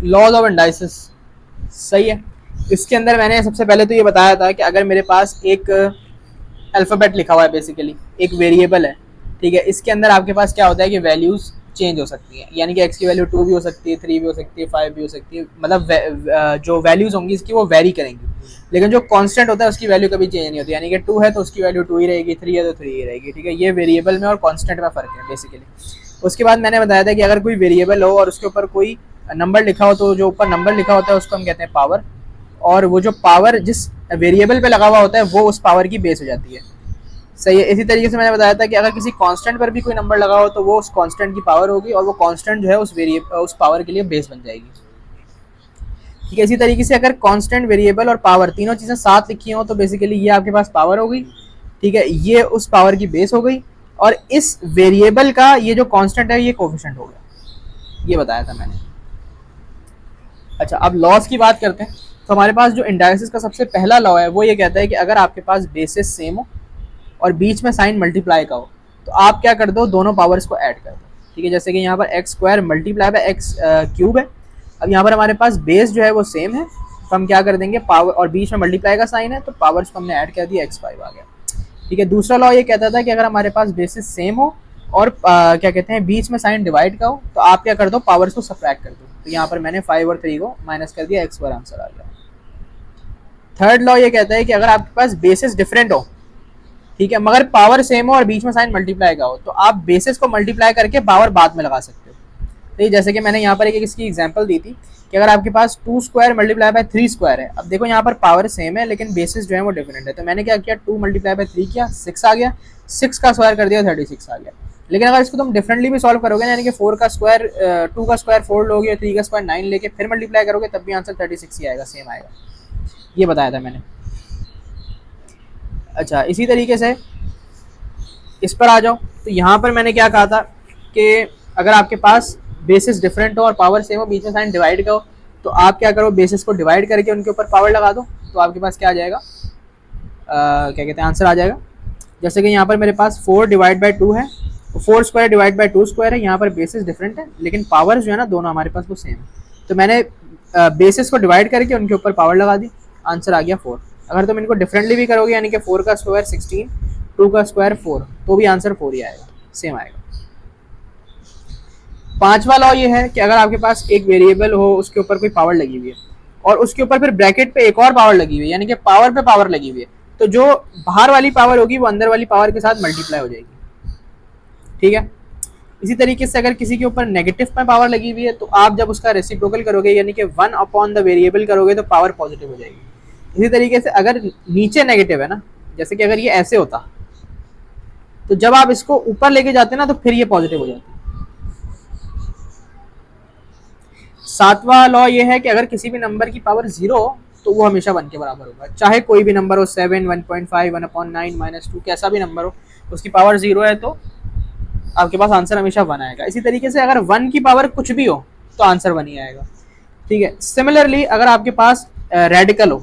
Laws of indices, सही है। इसके अंदर मैंने सबसे पहले तो ये बताया था कि अगर मेरे पास एक अल्फ़ाबेट लिखा हुआ है, बेसिकली एक वेरिएबल है, ठीक है, इसके अंदर आपके पास क्या होता है कि वैल्यूज़ चेंज हो सकती हैं, यानी कि एक्स की वैल्यू 2 भी हो सकती है, 3 भी हो सकती है, 5 भी हो सकती है, मतलब जो वैल्यूज़ होंगी इसकी वो वेरी करेंगी, लेकिन जो कांस्टेंट होता है उसकी वैल्यू कभी चेंज नहीं होती, यानी कि 2 है तो उसकी वैल्यू 2 ही रहेगी, 3 है तो 3 ही रहेगी, ठीक है। ये वेरिएबल में और कांस्टेंट में फ़र्क है बेसिकली। उसके बाद मैंने बताया था कि अगर कोई वेरिएबल हो और उसके ऊपर कोई नंबर लिखा हो, तो जो ऊपर नंबर लिखा होता है उसको हम कहते हैं पावर, और वो जो पावर जिस वेरिएबल पे लगा हुआ होता है वो उस पावर की बेस हो जाती है, सही है। इसी तरीके से मैंने बताया था कि अगर किसी कांस्टेंट पर भी कोई नंबर लगा हो तो वो उस कांस्टेंट की पावर होगी, और वो कांस्टेंट जो है उस पावर के लिए बेस बन जाएगी, ठीक है। इसी तरीके से अगर कांस्टेंट, वेरिएबल और पावर तीनों चीज़ें साथ लिखी हो तो बेसिकली ये आपके पास पावर हो गई, ठीक है, ये उस पावर की बेस हो गई, और इस वेरिएबल का ये जो कांस्टेंट है ये कोफिशिएंट हो गया, ये बताया था मैंने। अच्छा, अब लॉस की बात करते हैं। तो हमारे पास जो इंडाइसिस का सबसे पहला लॉ है वो ये कहता है कि अगर आपके पास बेसिस सेम हो और बीच में साइन मल्टीप्लाई का हो तो आप क्या कर दो, दोनों पावर्स को ऐड कर दो, ठीक है। जैसे कि यहाँ पर x square multiply by x cube है। अब यहाँ पर हमारे पास बेस जो है वो सेम है, तो हम क्या कर देंगे, पावर, और बीच में मल्टीप्लाई का साइन है तो पावर्स को हमने ऐड कर दिया, x5 आ गया, ठीक है। दूसरा लॉ ये कहता था कि अगर हमारे पास बेसिस सेम हो और क्या कहते हैं बीच में साइन डिवाइड का हो तो आप क्या कर दो, पावर्स को सब्ट्रैक्ट कर दो, तो यहाँ पर मैंने 5 और 3 को माइनस कर दिया, x पर आंसर आ गया। थर्ड लॉ ये कहता है कि अगर आपके पास बेसिस डिफरेंट हो, ठीक है, मगर पावर सेम हो और बीच में साइन मल्टीप्लाई का हो, तो आप बेसिस को मल्टीप्लाई करके पावर बाद में लगा सकते हो। तो जैसे कि मैंने यहाँ पर एक इसकी एग्जांपल दी थी कि अगर आपके पास 2 स्क्वायर मल्टीप्लाई बाय 3 स्क्वायर है, अब देखो यहाँ पर पावर सेम है लेकिन बेसिस जो है वो डिफरेंट है, तो मैंने क्या किया, 2 मल्टीप्लाई बाय 3 किया, 6 आ गया, 6 का स्क्वायर कर दिया, 36 आ गया। लेकिन अगर इसको तुम डिफरेंटली भी सॉल्व करोगे, यानी कि 4 का स्क्वायर 2 का स्क्वायर 4 लोगे, 3 का स्क्वायर 9 लेके फिर मल्टीप्लाई करोगे, तब भी आंसर 36 ही आएगा, सेम आएगा, ये बताया था मैंने। अच्छा, इसी तरीके से इस पर आ जाओ, तो यहाँ पर मैंने क्या कहा था कि अगर आपके पास बेसिस डिफरेंट हो और पावर सेम हो, बीच में साइन डिवाइड का हो, तो आप क्या करो, बेसिस को डिवाइड करके उनके ऊपर पावर लगा दो, तो आपके पास क्या आ जाएगा, क्या कहते हैं, आंसर आ जाएगा। जैसे कि यहाँ पर मेरे पास 4 डिवाइड बाई 2 है, तो 4 स्क्वायर डिवाइड बाई 2 स्क्वायर है, यहाँ पर बेसिस डिफरेंट है लेकिन पावर जो है ना दोनों हमारे पास वो सेम है, तो मैंने बेसिस को डिवाइड करके उनके ऊपर पावर लगा दी, आंसर आ गया 4। अगर तुम इनको डिफरेंटली भी करोगे, यानी कि 4 का स्क्वायर 16, 2 का स्क्वायर 4, तो भी आंसर 4 ही आएगा, सेम आएगा। पांचवा लॉ ये है कि अगर आपके पास एक वेरिएबल हो, उसके ऊपर कोई पावर लगी हुई है और उसके ऊपर फिर ब्रैकेट पे एक और पावर लगी हुई है, यानी कि पावर पे पावर लगी हुई है, तो जो बाहर वाली पावर होगी वो अंदर वाली पावर के साथ मल्टीप्लाई हो जाएगी, ठीक है। इसी तरीके से अगर किसी के ऊपर नेगेटिव में पावर लगी हुई है तो आप जब उसका रेसिप्रोकल करोगे, यानी कि 1 अपॉन द वेरिएबल करोगे, तो पावर पॉजिटिव हो जाएगी। इसी तरीके से अगर नीचे नेगेटिव है ना, जैसे कि अगर ये ऐसे होता, तो जब आप इसको ऊपर लेके जाते ना तो फिर ये पॉजिटिव हो जाती है। सातवां लॉ ये है कि अगर किसी भी नंबर की पावर 0 हो तो वो हमेशा 1 के बराबर होगा, चाहे कोई भी नंबर हो, 7, 1.5, 1/9, -2, कैसा भी नंबर हो, उसकी पावर 0 है तो आपके पास आंसर हमेशा 1 आएगा। इसी तरीके से अगर 1 की पावर कुछ भी हो तो आंसर 1 ही आएगा, ठीक है। सिमिलरली अगर आपके पास रेडिकल हो,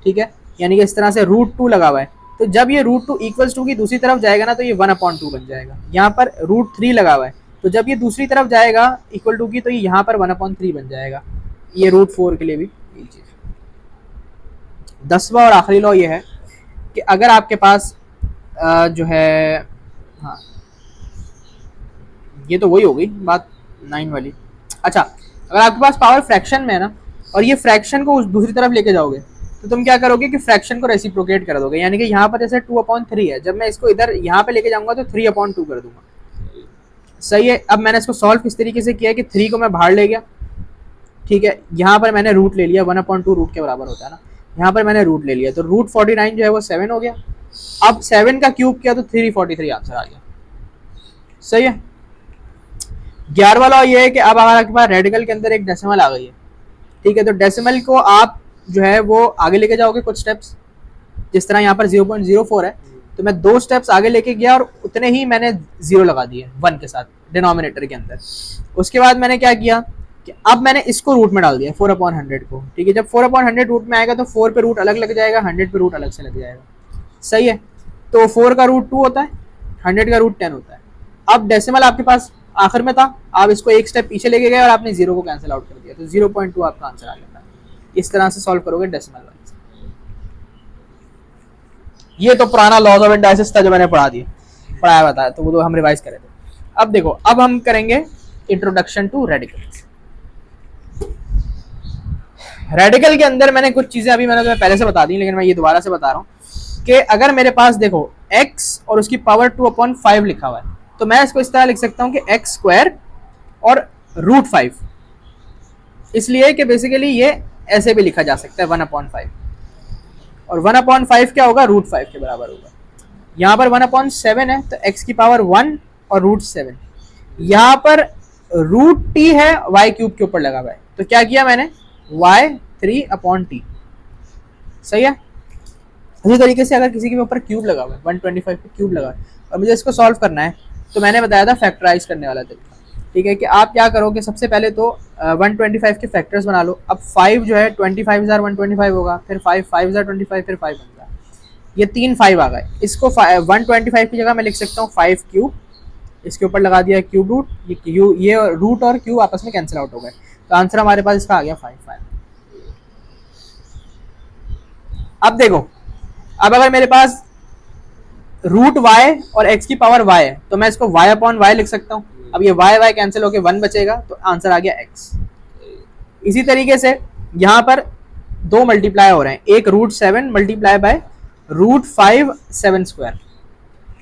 ठीक है, यानी कि इस तरह से √2 लगा हुआ है, तो जब ये √2 इक्वल्स टू की दूसरी तरफ जाएगा ना तो ये 1/2 बन जाएगा। यहाँ पर √3 लगा हुआ है, तो जब ये दूसरी तरफ जाएगा इक्वल टू की, तो ये यहाँ पर 1/3 बन जाएगा। ये √4 के लिए भी यही चीज। 10वां और आखिरी लॉ ये है कि अगर आपके पास जो है, हाँ, ये तो वही हो गई बात 9 वाली। अच्छा, अगर आपके पास पावर फ्रैक्शन में है ना और ये फ्रैक्शन को उस दूसरी तरफ लेके जाओगे, तो तुम क्या करोगे कि फ्रैक्शन को रेसिप्रोकेट कर दोगे, यानी कि यहाँ पर जैसे 2/3 है, जब मैं इसको इधर यहाँ पे लेके जाऊंगा तो 3/2 कर दूंगा, सही है। अब मैंने इसको सॉल्व किस तरीके से किया कि 3 को मैं बाहर ले गया, ठीक है, यहाँ पर मैंने रूट ले लिया, 1/2 रूट के बराबर होता है ना, यहाँ पर मैंने रूट ले लिया, तो √49 जो है वो 7 हो गया। अब 7 का क्यूब किया तो 343 आंसर आ गया, सही है। 11वां लॉ ये है कि अब अगर आपके पास रेडिकल के अंदर एक डेसिमल आ गई है, ठीक है, तो डेसिमल को आप जो है वो आगे लेके जाओगे कुछ स्टेप्स, जिस तरह यहाँ पर 0.04 है, तो मैं 2 स्टेप्स आगे लेके गया और उतने ही मैंने 0 लगा दिए 1 के साथ डिनोमिनेटर के अंदर। उसके बाद मैंने क्या किया कि अब मैंने इसको रूट में डाल दिया 4/100 को, ठीक है। जब 4/100 रूट में आएगा तो 4 पे रूट अलग लग जाएगा, 100 पे रूट अलग से लग जाएगा, सही है। तो 4 का रूट 2 होता है, 100 का रूट 10 होता है, अब डेसिमल आपके पास आखिर में था, आप इसको एक स्टेप पीछे लेके गए और आपने 0 को कैंसिल आउट कर दिया, तो 0.2 आपका आंसर आ गया। इस तरह से सॉल्व करोगे डेसिमल वाइज। ये तो पुराना लॉज ऑफ इंडाइसिस था जो मैंने पढ़ाया बताया, तो वो तो हम रिवाइज करे थे। अब देखो, अब हम करेंगे इंट्रोडक्शन टू रेडिकल्स। रेडिकल के अंदर मैंने कुछ चीजें अभी मैंने तुम्हें पहले से बता दी, लेकिन मैं ये दोबारा से बता रहा हूँ कि अगर मेरे पास देखो x और उसकी पावर 2/5 लिखा हुआ है, तो मैं इसको इस तरह लिख सकता हूँ कि x स्क्वायर और √5, इसलिए कि बेसिकली ये ऐसे भी लिखा जा सकता है 1/5, और 1/5 क्या होगा, √5 के बराबर होगा। यहाँ पर 1/7 है, तो x की पावर 1 और √7, यहाँ पर √t है y³ के ऊपर लगा हुआ है, तो क्या किया मैंने, y3/t, सही है। इसी तरीके से अगर किसी के ऊपर क्यूब लगा हुआ है, 125 पे क्यूब लगा है और मुझे इसको सॉल्व करना है, तो मैंने बताया था फैक्टराइज करने वाला तरीका, ठीक है, कि आप क्या करोगे, सबसे पहले तो 125 के फैक्टर्स बना लो। अब 5 जो है 25,125 होगा, फिर 5 5,25, फिर 5 बन, ये 3 5 आ गए। इसको 125 की जगह मैं लिख सकता हूँ 5³ इसके ऊपर लगा दिया क्यूब रूट, ये रूट और क्यूब आपस में कैंसिल आउट हो गए, तो आंसर हमारे पास इसका आ गया 5 5। अब देखो, अब अगर मेरे पास √y और x की पावर y है, तो मैं इसको y/y लिख सकता हूँ। अब ये y कैंसिल होकर 1 बचेगा, तो आंसर आ गया x। इसी तरीके से यहाँ पर 2 मल्टीप्लाई हो रहे हैं, एक √7 मल्टीप्लाई बाय √5 7 स्क्वायर,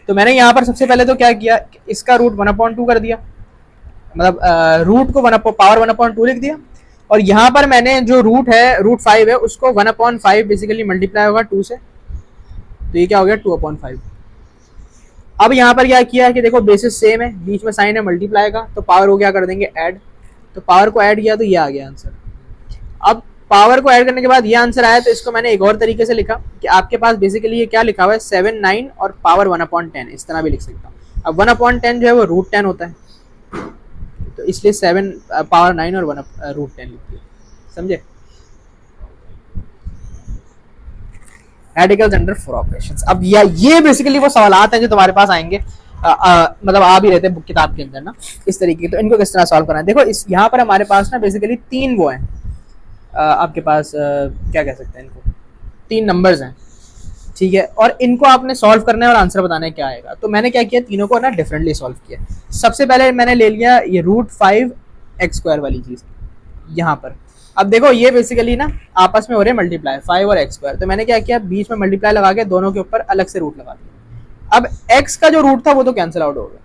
तो मैंने यहाँ पर सबसे पहले तो क्या किया, इसका रूट 1/2 कर दिया, मतलब रूट को पावर 1/2 लिख दिया, और यहाँ पर मैंने जो रूट है √5 है उसको 1/5 बेसिकली मल्टीप्लाई होगा 2 से, तो ये क्या हो गया 2/5। अब यहाँ पर क्या किया कि देखो बेसिस सेम है, बीच में साइन है मल्टीप्लाई का, तो पावर को क्या कर देंगे ऐड, तो पावर को ऐड किया तो ये आ गया आंसर। अब पावर को ऐड करने के बाद ये आंसर आया, तो इसको मैंने एक और तरीके से लिखा कि आपके पास बेसिकली ये क्या लिखा हुआ है 7 9 और पावर 1/10, इस तरह भी लिख सकता हूँ। अब 1/10 जो है वो √10 होता है, तो इसलिए 7 पावर 9 और √10 लिख दिया, समझे। Radicals under 4 operations. अब ये बेसिकली वो सवालात हैं जो तुम्हारे पास आएंगे, मतलब आ भी रहते हैं किताब के अंदर ना इस तरीके, तो इनको किस तरह सॉल्व करना है। देखो इस यहाँ पर हमारे पास ना बेसिकली 3 वो हैं, आपके पास क्या कह सकते हैं इनको, 3 नंबर्स हैं, ठीक है, और इनको आपने सॉल्व करना है और आंसर बताना है क्या आएगा। तो मैंने क्या किया, तीनों को ना डिफरेंटली सॉल्व किया। सबसे पहले मैंने ले लिया ये √5 x² वाली चीज़ यहाँ पर। अब देखो ये बेसिकली ना आपस में हो रहे हैं मल्टीप्लाई 5 और x², तो मैंने क्या किया, बीच में मल्टीप्लाई लगा के दोनों के ऊपर अलग से रूट लगा दिया। अब x का जो रूट था वो तो कैंसिल आउट हो गया,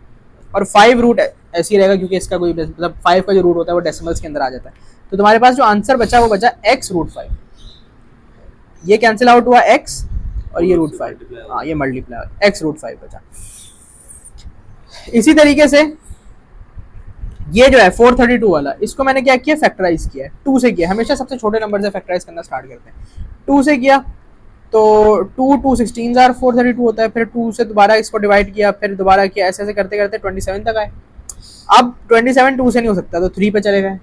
और 5 रूट ऐसे ही रहेगा क्योंकि इसका कोई मतलब 5 का जो रूट होता है वो डेसिमल्स के अंदर आ जाता है, तो तुम्हारे पास जो आंसर बचा वो बचा x√5, ये कैंसिल आउट हुआ x और ये √5, हाँ ये मल्टीप्लाई x√5 बचा। इसी तरीके से ये जो है 432 वाला, इसको मैंने क्या किया, फैक्टराइज किया, 2 से किया, हमेशा सबसे छोटे नंबर से फैक्टराइज करना स्टार्ट करते हैं। 2 से किया तो 2 16 432 होता है, फिर 2 से दोबारा इसको डिवाइड किया, फिर दोबारा किया, ऐसे ऐसे करते करते 27 तक आए। अब 27 2 से नहीं हो सकता, तो 3 पे चले गए,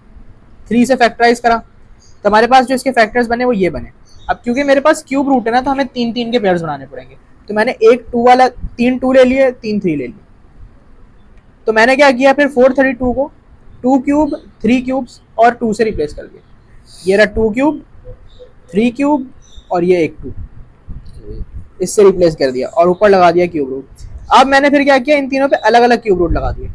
3 से फैक्टराइज करा, तो हमारे पास जो इसके फैक्टर्स बने वो ये बने। अब क्योंकि मेरे पास क्यूब रूट है ना, तो हमें 3 के पेयर्स बनाने पड़ेंगे, तो मैंने एक 2 वाला 3 2 ले लिए, 3 3 ले लिए। तो मैंने क्या किया, फिर 432 को 2 क्यूब 3 क्यूब्स और 2 से रिप्लेस कर दिया, ये रहा 2 क्यूब 3 क्यूब और ये एक 2, इससे रिप्लेस कर दिया और ऊपर लगा दिया क्यूब रूट। अब मैंने फिर क्या किया, इन तीनों पे अलग अलग क्यूब रूट लगा दिए,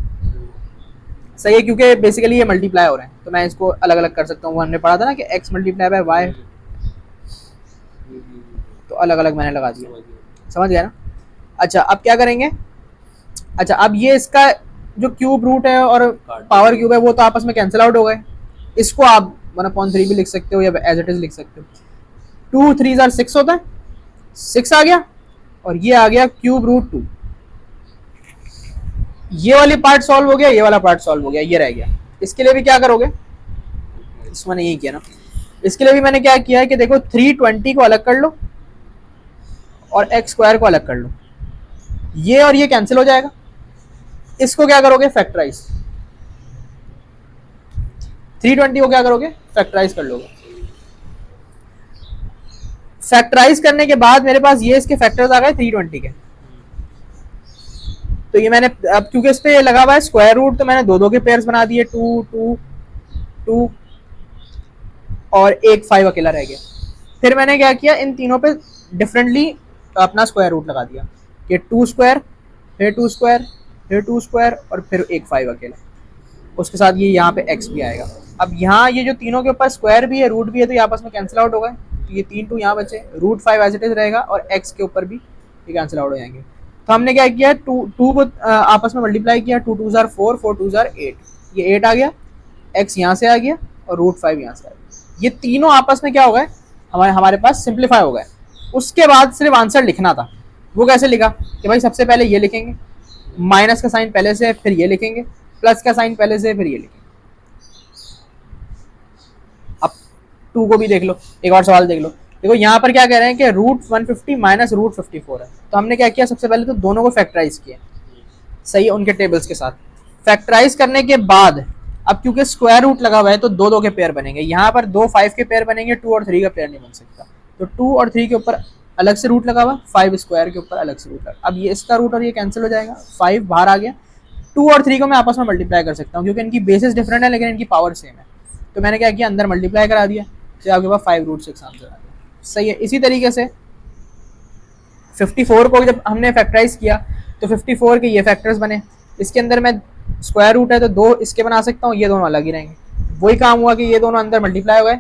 सही है, क्योंकि बेसिकली ये मल्टीप्लाई हो रहे हैं, तो मैं इसको अलग अलग कर सकता हूँ। हमने पढ़ा था ना कि x मल्टीप्लाई बाय वाई, तो अलग अलग मैंने लगा दिया, समझ गया ना। अच्छा अब क्या करेंगे, अच्छा अब ये इसका जो क्यूब रूट है और पावर क्यूब है वो तो आपस में कैंसिल आउट हो गए, इसको आप 1/3 भी लिख सकते हो या एज इट इज लिख सकते हो। 2 3 6 होता है, 6 आ गया, और ये आ गया क्यूब रूट 2। ये वाली पार्ट सॉल्व हो गया, ये वाला पार्ट सॉल्व हो गया, ये रह गया। इसके लिए भी क्या करोगे, इस मैंने यही किया ना, इसके लिए भी मैंने क्या किया है कि देखो 320 को अलग कर लो और x² को अलग कर लो, ये और ये कैंसिल हो जाएगा। इसको क्या करोगे, फैक्टराइज, 320 को क्या करोगे, फैक्टराइज कर लोगे। फैक्टराइज करने के बाद मेरे पास ये इसके फैक्टर्स आ गए 320 के, तो ये मैंने अब क्योंकि इस पे लगा हुआ है स्क्वायर रूट, तो मैंने दो दो के पेयर्स बना दिए, 2 2 2 और एक 5 अकेला रह गया। फिर मैंने क्या किया, इन तीनों पे डिफरेंटली अपना स्क्वायर रूट लगा दिया कि 2 स्क्वायर, फिर 2 स्क्वायर, फिर 2 स्क्वायर और फिर एक 5 अकेला, उसके साथ ये यहाँ पे x भी आएगा। अब यहाँ ये जो तीनों के ऊपर स्क्वायर भी है रूट भी है, तो ये आपस में कैंसिल आउट हो गए, तो ये 3 2 यहाँ बचे, रूट 5 एज इट इज रहेगा और x के ऊपर भी ये कैंसिल आउट हो जाएंगे। तो हमने क्या किया, टू को आपस में मल्टीप्लाई किया, 2 2 जार 4, 4 2 जार 8, ये 8 आ गया, x यहाँ से आ गया और रूट 5 यहाँ से आ गया। ये तीनों आपस में क्या हो गए, हमारे पास सिंप्लीफाई हो गए। उसके बाद सिर्फ आंसर लिखना था। वो कैसे लिखा कि भाई सबसे पहले ये लिखेंगे, माइनस का साइन पहले से, फिर ये लिखेंगे, प्लस का साइन पहले से, फिर ये लिखेंगे। अब 2 को भी देख लो, एक और सवाल देख लो। देखो यहाँ पर क्या कह रहे हैं कि रूट 150 माइनस रूट 54 है। तो हमने क्या किया, सबसे पहले तो दोनों को फैक्टराइज किया, सही है, उनके टेबल्स के साथ। फैक्टराइज करने के बाद अब क्योंकि स्क्वायर रूट लगा हुआ है तो दो दो के पेयर बनेंगे। यहाँ पर दो 5 के पेयर बनेंगे, 2 और 3 का पेयर नहीं बन सकता। तो 2 और 3 के ऊपर अलग से रूट लगा हुआ, 5 स्क्वायर के ऊपर अलग से रूट लगा। अब ये इसका रूट और ये कैंसिल हो जाएगा, 5 बाहर आ गया। 2 और 3 को मैं आपस में मल्टीप्लाई कर सकता हूँ क्योंकि इनकी बेसिस डिफरेंट है लेकिन इनकी पावर सेम है। तो मैंने क्या किया, अंदर मल्टीप्लाई करा दिया, तो आपके पास 5√6 आंसर आ गया। सही है। इसी तरीके से 54 को जब हमने फैक्टराइज किया तो 54 के ये फैक्टर्स बने। इसके अंदर मैं स्क्वायर रूट है तो दो इसके बना सकता हूँ, ये दोनों अलग ही रहेंगे। वही काम हुआ कि ये दोनों अंदर मल्टीप्लाई हो गए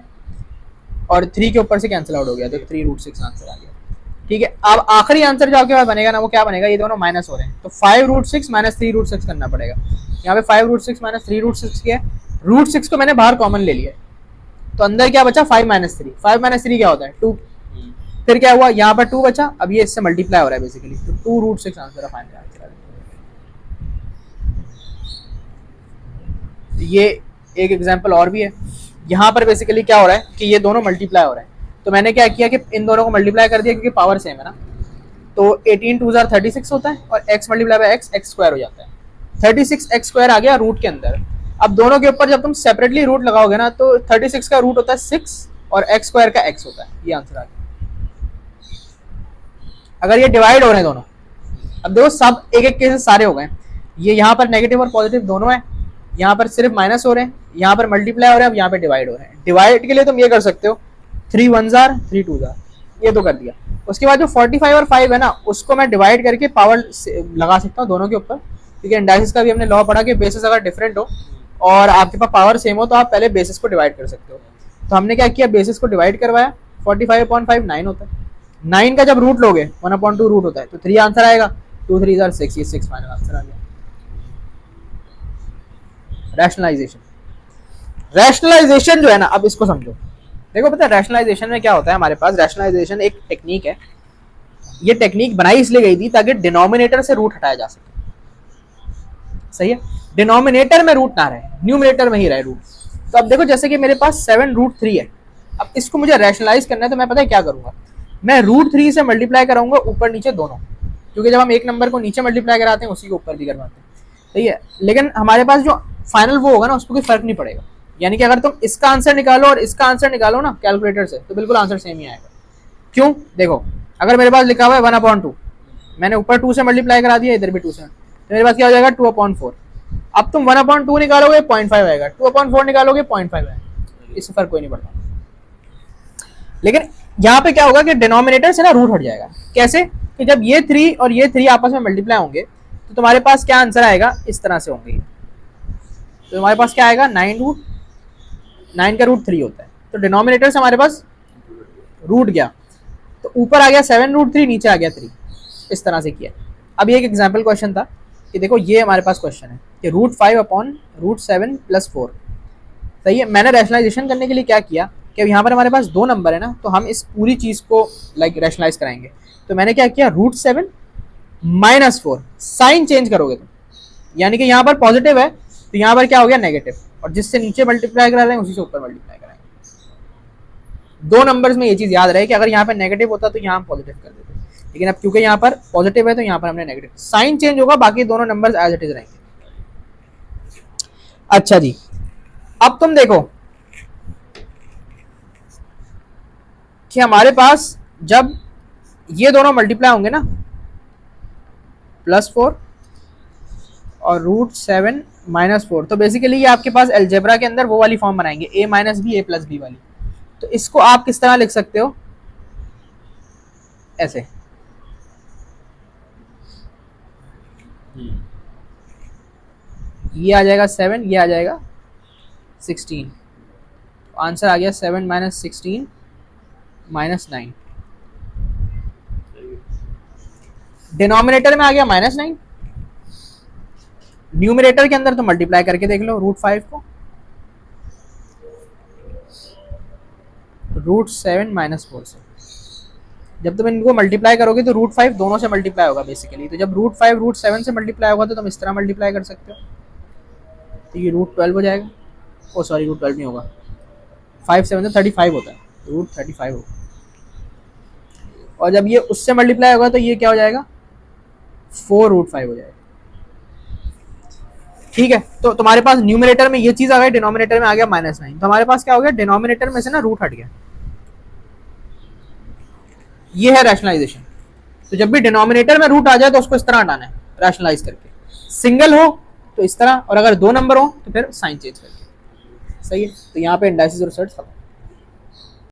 और 3 के ऊपर से कैंसिल आउट हो गया, तो 3√6 आंसर आ गया। ठीक है। अब आखिरी आंसर जो आपके पास बनेगा ना, वो क्या बनेगा, ये दोनों माइनस हो रहे हैं तो 5√6 माइनस 3√6 करना पड़ेगा। यहाँ पे 5√6 माइनस 3√6 किया, √6 को मैंने बाहर कॉमन ले लिया, तो अंदर क्या बचा, 5 माइनस 3। 5 माइनस 3 क्या होता है, 2। फिर क्या हुआ, यहाँ पर 2 बचा, अब ये इससे मल्टीप्लाई हो रहा है बेसिकली, तो 2√6 आंसर है, फाइनल आंसर है। ये एक एग्जांपल और भी है। यहाँ पर बेसिकली क्या हो रहा है कि ये दोनों मल्टीप्लाई हो रहे हैं, तो मैंने क्या किया कि इन दोनों को मल्टीप्लाई कर दिया क्योंकि पावर सेम है ना। तो 18 2 जार 36 होता है और x multiply by x square हो जाता है। 36 x स्क्वायर आ गया रूट के अंदर। अब दोनों के ऊपर जब तुम सेपरेटली रूट लगाओगे ना, तो 36 का रूट होता है 6 और x स्क्वायर का x होता है। ये आंसर आ गया। अगर ये डिवाइड हो रहे हैं दोनों, अब देखो सब एक एक केसेस सारे हो गए। ये यहाँ पर नेगेटिव और पॉजिटिव दोनों है, यहाँ पर सिर्फ माइनस हो रहे हैं, यहाँ पर मल्टीप्लाई हो रहे हैं, अब यहाँ पे डिवाइड हो रहे हैं। डिवाइड के लिए तुम ये कर सकते हो 3 1 जार 3 2 जार, ये तो कर दिया। उसके बाद जो 45 और 5 है ना, उसको मैं डिवाइड करके पावर लगा सकता हूँ दोनों के ऊपर, क्योंकि इंडाइसिस का भी हमने लॉ पढ़ा कि बेसिस अगर डिफरेंट हो और आपके पास पावर सेम हो तो आप पहले बेसिस को डिवाइड कर सकते हो। तो हमने क्या किया, बेसिस को डिवाइड करवाया, 45/5 9 होता है। 9 का जब रूट लोगे 1/2 रूट होता है, तो 3 आंसर आएगा, 2 3 जार 6, ये 6 फाइनल आंसर आ गया। रैशनलाइजेशन, रैशनलाइजेशन जो है ना, अब इसको समझो। देखो पता है रैशनलाइजेशन में क्या होता है, हमारे पास रैशनलाइजेशन एक टेक्निक है। ये टेक्निक बनाई इसलिए गई थी ताकि डिनोमिनेटर से रूट हटाया जा सके। सही है, डिनोमिनेटर में रूट ना रहे, न्यूमिनेटर में ही रहे रूट। तो अब देखो जैसे कि मेरे पास 7√3 है, अब इसको मुझे रैशनलाइज करना है, तो मैं पता है क्या करूंगा, मैं √3 से मल्टीप्लाई कराऊंगा ऊपर नीचे दोनों, क्योंकि जब हम एक नंबर को नीचे मल्टीप्लाई कराते हैं उसी को ऊपर भी करवाते हैं। सही है, लेकिन हमारे पास जो फाइनल वो होगा ना, उसको कोई फर्क नहीं पड़ेगा। यानी कि अगर तुम इसका आंसर निकालो और इसका आंसर निकालो ना कैलकुलेटर से, तो बिल्कुल आंसर सेम ही आएगा। क्यों, देखो अगर मेरे पास लिखा हुआ है 1/2, मैंने ऊपर 2 से मल्टीप्लाई करा दिया, इधर भी 2 से, तो मेरे पास क्या हो जाएगा 2/4। अब तुम 1/2 निकालोगे 0.5 आएगा, 2/4 निकालोगे 0.5 आएगा, इससे फर्क कोई नहीं पड़ता। लेकिन यहाँ पे क्या होगा कि डिनोमिनेटर से ना रूट हट जाएगा। कैसे, कि जब ये 3 और ये 3 आपस में मल्टीप्लाई होंगे तो तुम्हारे पास क्या आंसर आएगा, इस तरह से होंगे। तो हमारे पास क्या आएगा, 9 का रूट 3 होता है, तो डिनोमिनेटर से हमारे पास रूट गया, तो ऊपर आ गया 7√3, नीचे आ गया 3, इस तरह से किया। अब ये एक एग्जाम्पल क्वेश्चन था कि देखो ये हमारे पास क्वेश्चन है कि √5/√7 + 4। सही है, मैंने रैशनलाइजेशन करने के लिए क्या किया कि अब यहाँ पर हमारे पास दो नंबर है ना, तो हम इस पूरी चीज़ को लाइक रैशनलाइज कराएंगे। तो मैंने क्या किया, √7 - 4, साइन चेंज करोगे तुम, यानी कि यहाँ पर पॉजिटिव है तो यहाँ पर क्या हो गया नेगेटिव, और जिससे नीचे मल्टीप्लाई करा रहे हैं उसी से ऊपर मल्टीप्लाई कराएंगे। दो नंबर्स में ये चीज़ याद रहे कि अगर यहाँ पर नेगेटिव होता तो यहाँ हम पॉजिटिव कर देते, लेकिन अब क्योंकि यहाँ पर पॉजिटिव है तो यहाँ पर हमने नेगेटिव, साइन चेंज होगा, बाकी दोनों नंबर्स एज इट इज रहेंगे। अच्छा जी, अब तुम देखो कि हमारे पास जब ये दोनों मल्टीप्लाई होंगे ना, +4 और √7 - 4। तो बेसिकली ये आपके पास अलजेब्रा के अंदर वो वाली फॉर्म बनाएंगे, a - b a + b वाली। तो इसको आप किस तरह लिख सकते हो, ऐसे। ये आ जाएगा 7, ये आ जाएगा 16। तो आंसर आ गया 7 - 16 - 9। डिनोमिनेटर में आ गया -9, न्यूमिनेटर के अंदर तो मल्टीप्लाई करके देख लो √5 को, √7 - 4 से। जब तुम इनको मल्टीप्लाई करोगे तो √5 दोनों से मल्टीप्लाई होगा बेसिकली। तो जब √5 √7 से मल्टीप्लाई होगा तो तुम इस तरह मल्टीप्लाई कर सकते हो, तो ये √12 हो जाएगा। ओ सॉरी, √12 नहीं होगा, 5 7 से 35 होता है, √35 होगा। और जब ये उससे मल्टीप्लाई होगा तो ये क्या हो जाएगा, 4√5 हो जाएगा। ठीक है, तो तुम्हारे पास न्यूमिनेटर में ये चीज आ गई, डिनोमिनेटर में आ गया -9। तो हमारे पास क्या हो गया, डिनोमिनेटर में से ना रूट हट गया। ये है रैशनलाइजेशन। तो जब भी डिनोमिनेटर में रूट आ जाए तो उसको इस तरह हटाना है, रैशनलाइज करके। सिंगल हो तो इस तरह, और अगर 2 नंबर हो तो फिर साइन चेंज करके। सही है, तो यहाँ पे इंडाइसिस और रिजल्ट